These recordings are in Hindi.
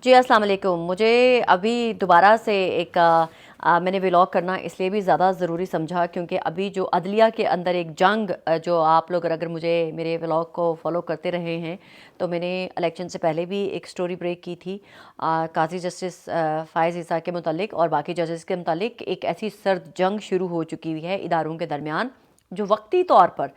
जी, अस्सलाम वालेकुम। मुझे अभी दोबारा से एक मैंने व्लॉग करना इसलिए भी ज़्यादा ज़रूरी समझा क्योंकि अभी जो अदलिया के अंदर एक जंग जो आप लोग अगर मुझे मेरे व्लॉग को फॉलो करते रहे हैं तो मैंने इलेक्शन से पहले भी एक स्टोरी ब्रेक की थी काजी जस्टिस फ़ाइज़ ईसा के मुतालिक और बाकी जजेस के मुतालिक एक ऐसी सर्द जंग शुरू हो चुकी हुई है इदारों के दरमियान जो वक्ती तौर पर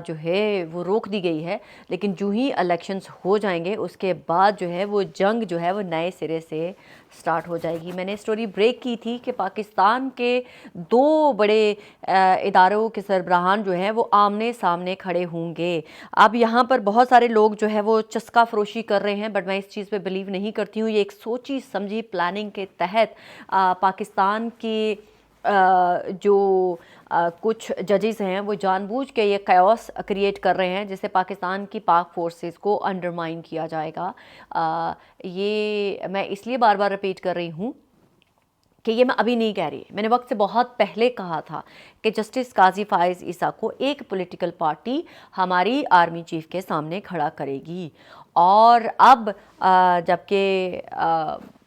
जो है वो रोक दी गई है, लेकिन जो ही इलेक्शंस हो जाएंगे उसके बाद जो है वो जंग जो है वो नए सिरे से स्टार्ट हो जाएगी। मैंने स्टोरी ब्रेक की थी कि पाकिस्तान के दो बड़े इदारों के सरबराहान जो हैं वो आमने सामने खड़े होंगे। अब यहाँ पर बहुत सारे लोग जो है वो चस्का फरोशी कर रहे हैं, बट मैं इस चीज़ पे बिलीव नहीं करती हूँ। ये एक सोची समझी प्लानिंग के तहत पाकिस्तान की जो कुछ जजेस हैं वो जानबूझ के ये काओस क्रिएट कर रहे हैं जिससे पाकिस्तान की पाक फोर्सेस को अंडरमाइन किया जाएगा। ये मैं इसलिए बार बार रिपीट कर रही हूँ कि ये मैं अभी नहीं कह रही, मैंने वक्त से बहुत पहले कहा था कि जस्टिस काजी फ़ाइज़ ईसा को एक पॉलिटिकल पार्टी हमारी आर्मी चीफ के सामने खड़ा करेगी। और अब जबकि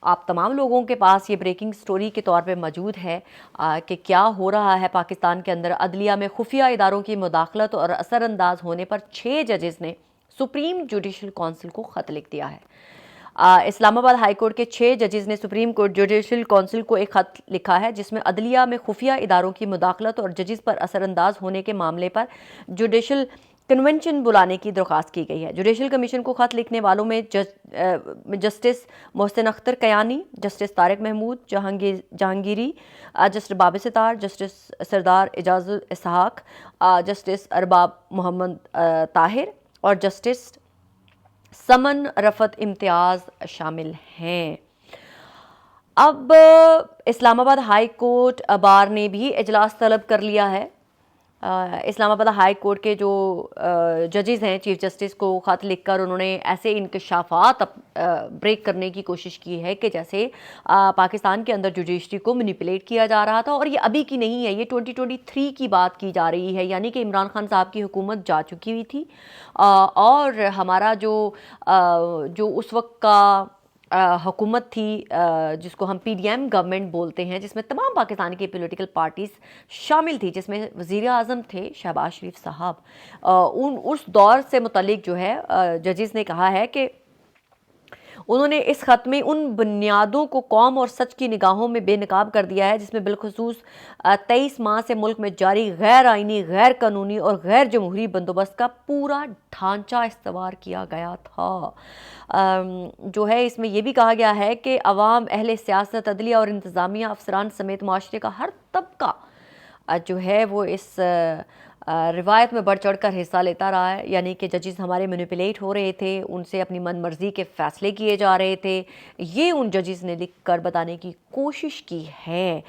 आप तमाम लोगों के पास ये ब्रेकिंग स्टोरी के तौर पे मौजूद है कि क्या हो रहा है पाकिस्तान के अंदर, अदलिया में खुफिया इदारों की मुदाखलत और असरअंदाज होने पर 6 जजेस ने सुप्रीम जुडिशल काउंसिल को ख़त लिख दिया है। इस्लामाबाद हाई कोर्ट के 6 जजेस ने सुप्रीम कोर्ट जुडिशल काउंसिल को एक खत लिखा है जिसमें अदलिया में खुफिया इदारों की मुदाखलत और जजेस पर असरअंदाज होने के मामले पर जुडिशल कन्वेंशन बुलाने की दरख्वास्त की गई है। जुडिशल कमीशन को खत लिखने वालों में justice Mohsin Akhtar Kayani, justice Tariq Mahmood Jahangiri, justice Babar Sattar, justice Sardar Ejazul Ishaq, justice Arbab Mohammad Tahir और जस्टिस समन रफत इम्तियाज़ शामिल हैं। अब इस्लामाबाद हाई कोर्ट बार ने भी इजलास तलब कर लिया है। इस्लामाबाद हाई कोर्ट के जो जजेस हैं, चीफ जस्टिस को ख़त लिखकर उन्होंने ऐसे इंकशाफात ब्रेक करने की कोशिश की है कि जैसे पाकिस्तान के अंदर जुडिशरी को मैनिपुलेट किया जा रहा था। और ये अभी की नहीं है, ये 2023 की बात की जा रही है, यानी कि इमरान खान साहब की हुकूमत जा चुकी हुई थी और हमारा जो उस वक्त का हुकूमत थी जिसको हम पीडीएम गवर्नमेंट बोलते हैं, जिसमें तमाम पाकिस्तान की पॉलिटिकल पार्टीज़ शामिल थी, जिसमें वज़ीर आज़म थे शहबाज शरीफ साहब। उस दौर से मुतल्लिक जो है जजेस ने कहा है कि उन्होंने इस खत में उन बुनियादों को कौम और सच की निगाहों में बेनकाब कर दिया है जिसमें बिलखसूस 23 माह से मुल्क में जारी गैर आइनी, गैर कानूनी और गैर जमहूरी बंदोबस्त का पूरा ढांचा इस्तेमाल किया गया था। जो है इसमें यह भी कहा गया है कि अवाम, अहले सियासत, अदलिया और इंतज़ामिया अफसरान समेत माशरे का हर तबका जो है वो इस रिवायत में बढ़ चढ़ कर हिस्सा लेता रहा है। यानी कि जजेस हमारे मैनिपुलेट हो रहे थे, उनसे अपनी मन मर्जी के फ़ैसले किए जा रहे थे, ये उन जजेस ने लिख कर बताने की कोशिश की है।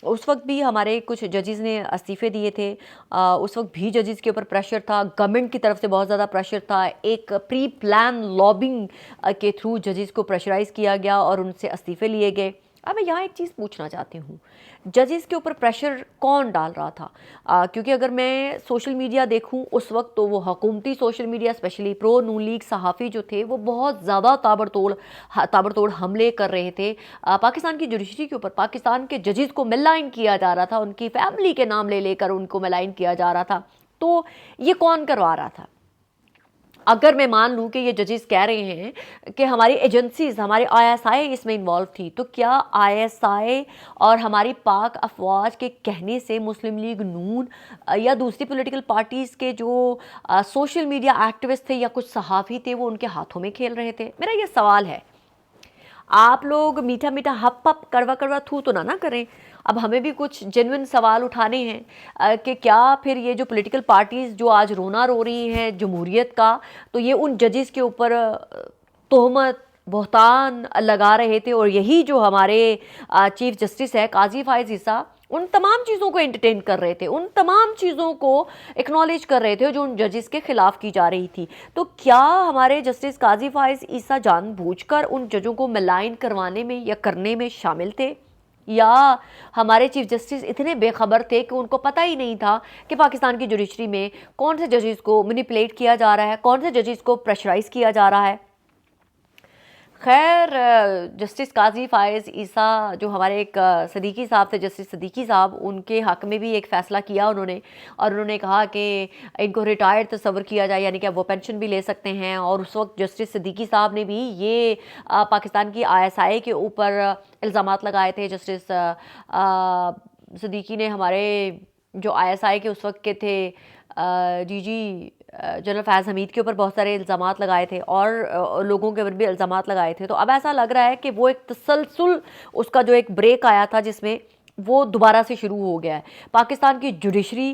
उस वक्त भी हमारे कुछ जजेस ने इस्तीफ़े दिए थे, उस वक्त भी जजेस के ऊपर प्रेशर था, गवर्नमेंट की तरफ से बहुत ज़्यादा प्रेशर था, एक प्री प्लान लॉबिंग के थ्रू जजेस को प्रेशराइज़ किया गया और उनसे इस्तीफ़े लिए गए। अब मैं यहाँ एक चीज़ पूछना चाहती हूँ, जजेस के ऊपर प्रेशर कौन डाल रहा था? क्योंकि अगर मैं सोशल मीडिया देखूँ उस वक्त तो वो हुकूमती सोशल मीडिया, स्पेशली प्रो नून लीग सहाफ़ी जो थे वो बहुत ज़्यादा ताबड़तोड़ हमले कर रहे थे पाकिस्तान की जुडिशरी के ऊपर। पाकिस्तान के जजेस को मेलाइन किया जा रहा था, उनकी फैमिली के नाम ले लेकर उनको मेलाइन किया जा रहा था। तो ये कौन करवा रहा था? अगर मैं मान लूँ कि ये जजेस कह रहे हैं कि हमारी एजेंसीज़, हमारे आईएसआई इसमें इन्वॉल्व थी, तो क्या आईएसआई और हमारी पाक अफवाज के कहने से मुस्लिम लीग नून या दूसरी पॉलिटिकल पार्टीज़ के जो सोशल मीडिया एक्टिविस्ट थे या कुछ सहाफ़ी थे वो उनके हाथों में खेल रहे थे? मेरा ये सवाल है। आप लोग मीठा मीठा हप हप कड़वा कड़वा थू तो ना करें। अब हमें भी कुछ जेन्युइन सवाल उठाने हैं कि क्या फिर ये जो पॉलिटिकल पार्टीज़ जो आज रोना रो रही हैं जमहूरियत का, तो ये उन जजेस के ऊपर तोहमत, बहतान लगा रहे थे और यही जो हमारे चीफ जस्टिस है काजी फ़ाइज़ ईसा उन तमाम चीज़ों को एंटरटेन कर रहे थे, उन तमाम चीज़ों को एक्नॉलेज कर रहे थे जो उन जजेस के खिलाफ की जा रही थी। तो क्या हमारे जस्टिस काजी फ़ाइज़ ईसा जानबूझकर उन जजों को मेलाइन करवाने में या करने में शामिल थे, या हमारे चीफ जस्टिस इतने बेखबर थे कि उनको पता ही नहीं था कि पाकिस्तान की जुडिशरी में कौन से जजेस को मैनिपुलेट किया जा रहा है, कौन से जजेस को प्रेशराइज किया जा रहा है? खैर जस्टिस काजी फायज़ ईसा जो हमारे एक सदीकी साहब थे, जस्टिस सदीकी साहब, उनके हक़ में भी एक फ़ैसला किया उन्होंने, और उन्होंने कहा कि इनको रिटायर्ड तस्वर किया जाए, यानी कि अब वो पेंशन भी ले सकते हैं। और उस वक्त जस्टिस सदीकी साहब ने भी ये पाकिस्तान की ISI के ऊपर इल्ज़ामात लगाए थे। जस्टिस सदीकी ने हमारे जो ISI के उस वक्त के थे DG जनरल फैज़ हमीद के ऊपर बहुत सारे इल्ज़ामात लगाए थे, और लोगों के ऊपर भी इल्ज़ामात लगाए थे। तो अब ऐसा लग रहा है कि वो एक तसलसल, उसका जो एक ब्रेक आया था जिसमें वो दोबारा से शुरू हो गया है। पाकिस्तान की जुडिशरी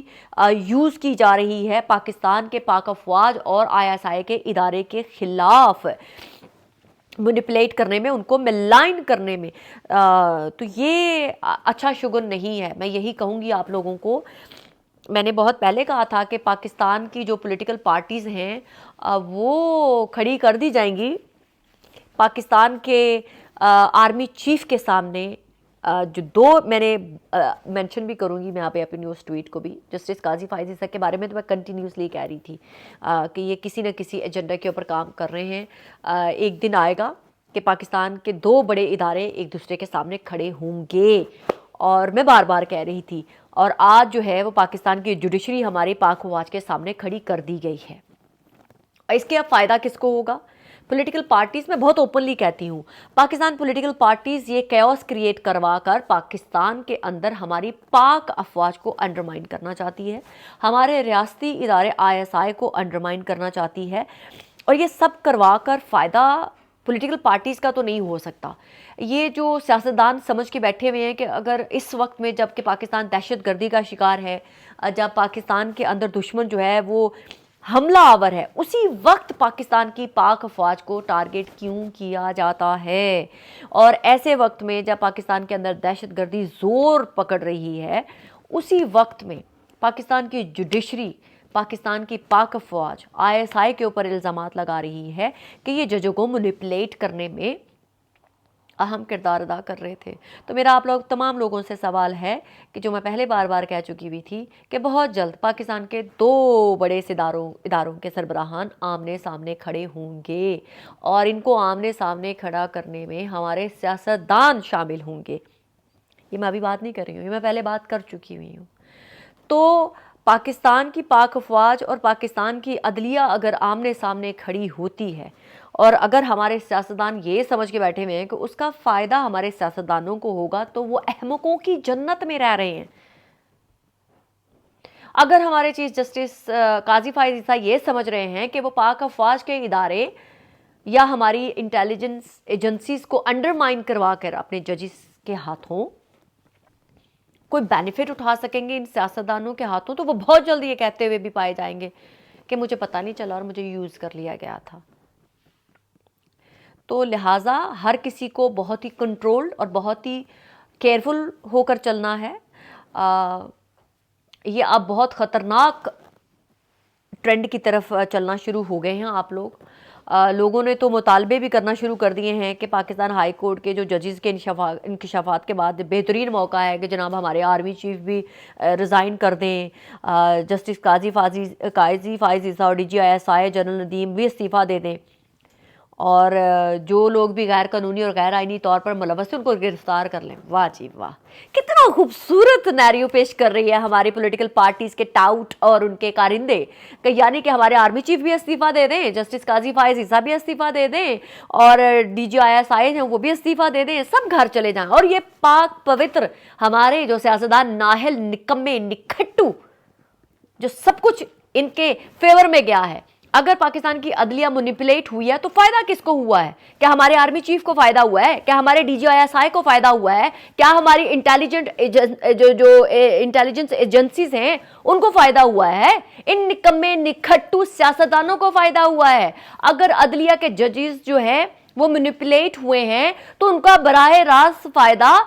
यूज़ की जा रही है पाकिस्तान के पाक अफवाज और ISI के इदारे के ख़िलाफ़ मैनिपुलेट करने में, उनको मिलाइन करने में। तो ये अच्छा शुगुन नहीं है। मैं यही कहूँगी आप लोगों को। मैंने बहुत पहले कहा था कि पाकिस्तान की जो पॉलिटिकल पार्टीज़ हैं वो खड़ी कर दी जाएंगी पाकिस्तान के आर्मी चीफ के सामने। जो दो मैंने मेंशन भी करूंगी मैं यहाँ पे अपनी न्यूज़ ट्वीट को भी, जस्टिस काजी फायज़ ईसा के बारे में तो मैं कंटिन्यूसली कह रही थी कि ये किसी न किसी एजेंडा के ऊपर काम कर रहे हैं। एक दिन आएगा कि पाकिस्तान के दो बड़े इदारे एक दूसरे के सामने खड़े होंगे, और मैं बार बार कह रही थी, और आज जो है वो पाकिस्तान की जुडिशरी हमारी पाक अफवाज के सामने खड़ी कर दी गई है। इसके अब फ़ायदा किसको होगा? पॉलिटिकल पार्टीज़, मैं बहुत ओपनली कहती हूँ, पाकिस्तान पॉलिटिकल पार्टीज़ ये कैओस क्रिएट करवा कर पाकिस्तान के अंदर हमारी पाक अफवाज को अंडरमाइन करना चाहती है, हमारे रियासती इदारे ISI को अंडरमाइन करना चाहती है, और ये सब करवा कर फ़ायदा पॉलिटिकल पार्टीज़ का तो नहीं हो सकता। ये जो सियासतदान समझ के बैठे हुए हैं कि अगर इस वक्त में, जबकि पाकिस्तान दहशतगर्दी का शिकार है, जब पाकिस्तान के अंदर दुश्मन जो है वो हमला आवर है, उसी वक्त पाकिस्तान की पाक अफवाज को टारगेट क्यों किया जाता है? और ऐसे वक्त में जब पाकिस्तान के अंदर दहशतगर्दी ज़ोर पकड़ रही है, उसी वक्त में पाकिस्तान की जुडिशरी, पाकिस्तान की पाक अफवाज ISI के ऊपर इल्ज़ामात लगा रही है कि ये जजों को मैनिपुलेट करने में अहम किरदार अदा कर रहे थे। तो मेरा आप लोग तमाम लोगों से सवाल है कि जो मैं पहले बार बार कह चुकी हुई थी कि बहुत जल्द पाकिस्तान के दो बड़े इदारों के सरबराहान आमने सामने खड़े होंगे, और इनको आमने सामने खड़ा करने में हमारे सियासतदान शामिल होंगे। ये मैं अभी बात नहीं कर रही हूँ, ये मैं पहले बात कर चुकी हुई हूँ। तो पाकिस्तान की पाक अफवाज और पाकिस्तान की अदलिया अगर आमने सामने खड़ी होती है, और अगर हमारे सियासतदान ये समझ के बैठे हुए हैं कि उसका फ़ायदा हमारे सियासतदानों को होगा, तो वो अहमकों की जन्नत में रह रहे हैं। अगर हमारे चीफ जस्टिस काजी फायज़ ईसा ये समझ रहे हैं कि वो पाक अफवाज के इदारे या हमारी इंटेलिजेंस एजेंसीज को अंडरमाइन करवा कर अपने जजिस के हाथों कोई बेनिफिट उठा सकेंगे इन सियासतदानों के हाथों, तो वो बहुत जल्दी ये कहते हुए भी पाए जाएंगे कि मुझे पता नहीं चला और मुझे यूज़ कर लिया गया था। तो लिहाजा हर किसी को बहुत ही कंट्रोल्ड और बहुत ही केयरफुल होकर चलना है। ये अब बहुत ख़तरनाक ट्रेंड की तरफ चलना शुरू हो गए हैं आप लोग। लोगों ने तो मुतालबे भी करना शुरू कर दिए हैं कि पाकिस्तान हाई कोर्ट के जो जजेस के इंकशाफात के बाद बेहतरीन मौका है कि जनाब हमारे आर्मी चीफ भी रिज़ाइन कर दें, जस्टिस काजी फायज़ ईसा और DGI जनरल नदीम भी इस्तीफ़ा दे दें, और जो लोग भी गैर कानूनी और गैर आइनी तौर पर मुलव्वस हैं उनको गिरफ्तार कर लें। वाह जी वाह, कितना खूबसूरत नैरियो पेश कर रही है हमारी पॉलिटिकल पार्टीज़ के टाउट और उनके कारिंदे, यानी कि हमारे आर्मी चीफ भी इस्तीफ़ा दे दें, जस्टिस काजी फायज़ ईसा भी इस्तीफ़ा दे दें, और DGI हैं वो भी इस्तीफ़ा दे दें, सब घर चले जाएं, और ये पाक पवित्र हमारे जो सियासतदान नाहल, निकम्मे, निखट्टू, जो सब कुछ इनके फेवर में गया है, अगर पाकिस्तान की अदलिया मैनिपुलेट हुई है तो फायदा किसको हुआ है? क्या हमारे आर्मी चीफ को फायदा हुआ है? क्या हमारे DGI को फायदा हुआ है? क्या हमारी इंटेलिजेंस एजेंसीज हैं उनको फायदा हुआ है? इन निकम्मे निखट्टू सियासतदानों को फायदा हुआ है? अगर अदलिया के जजेस जो है वो मैनिपुलेट हुए हैं तो उनका बराह रास्त फायदा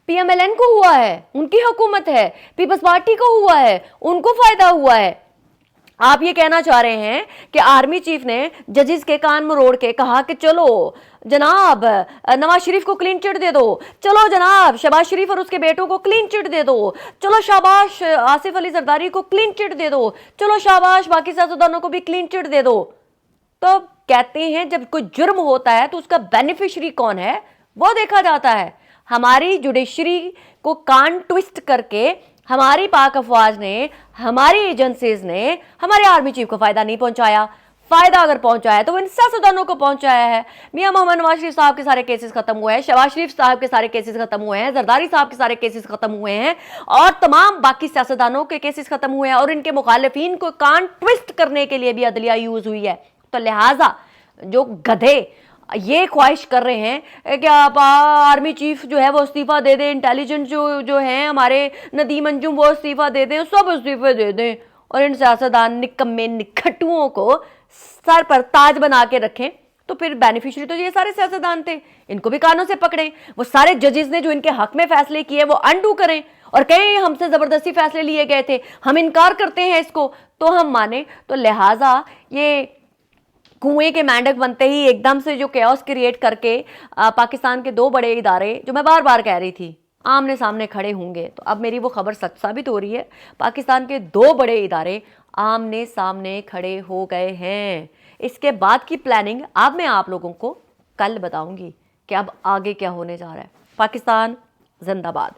PMLN को हुआ है, उनकी हुकूमत है, पीपल्स पार्टी को हुआ है, उनको फायदा हुआ है। आप ये कहना चाह रहे हैं कि आर्मी चीफ ने जजेस के कान मरोड़ के कहा कि चलो जनाब नवाज शरीफ को क्लीन चिट दे दो, चलो जनाब शहबाज शरीफ और उसके बेटों को क्लीन चिट दे दो, चलो शाबाश आसिफ अली जरदारी को क्लीन चिट दे दो, चलो शाबाश बाकी सियासतदानों को भी क्लीन चिट दे दो। तो कहते हैं जब कोई जुर्म होता है तो उसका बेनिफिशियरी कौन है वो देखा जाता है। हमारी जुडिशरी को कान ट्विस्ट करके हमारी पाक अफवाज ने, हमारी एजेंसीज ने हमारे आर्मी चीफ को फायदा नहीं पहुंचाया। फायदा अगर पहुंचाया तो वो इन सियासतदानों को पहुंचाया है। मियां मोहम्मद नवाज शरीफ साहब के सारे केसेस खत्म हुए हैं, शहबाज शरीफ साहब के सारे केसेस खत्म हुए हैं, जरदारी साहब के सारे केसेस खत्म हुए हैं और तमाम बाकी सियासतदानों के केसेस खत्म हुए हैं और इनके मुखालिफिन को कान ट्विस्ट करने के लिए भी अदलिया यूज हुई है। तो लिहाजा जो गधे ये ख्वाहिश कर रहे हैं कि आप आर्मी चीफ जो है वो इस्तीफा दे दें, इंटेलिजेंस जो है हमारे नदीम अंजुम वो इस्तीफा दे दें, सब इस्तीफे दे दें और इन सियासतदान निकम्मे निखट्टुओं को सर पर ताज बना के रखें, तो फिर बेनिफिशियरी तो ये सारे सियासतदान थे, इनको भी कानों से पकड़ें। वो सारे जजेस ने जो इनके हक में फैसले किए वो अनडू करें और कहें हमसे जबरदस्ती फैसले लिए गए थे, हम इनकार करते हैं इसको तो हम माने। तो लिहाजा ये कुएं के मेंढक बनते ही एकदम से जो कैओस क्रिएट करके पाकिस्तान के दो बड़े इदारे, जो मैं बार बार कह रही थी, आमने सामने खड़े होंगे, तो अब मेरी वो खबर सच साबित हो रही है। पाकिस्तान के दो बड़े इदारे आमने सामने खड़े हो गए हैं। इसके बाद की प्लानिंग अब मैं आप लोगों को कल बताऊंगी कि अब आगे क्या होने जा रहा है। पाकिस्तान जिंदाबाद।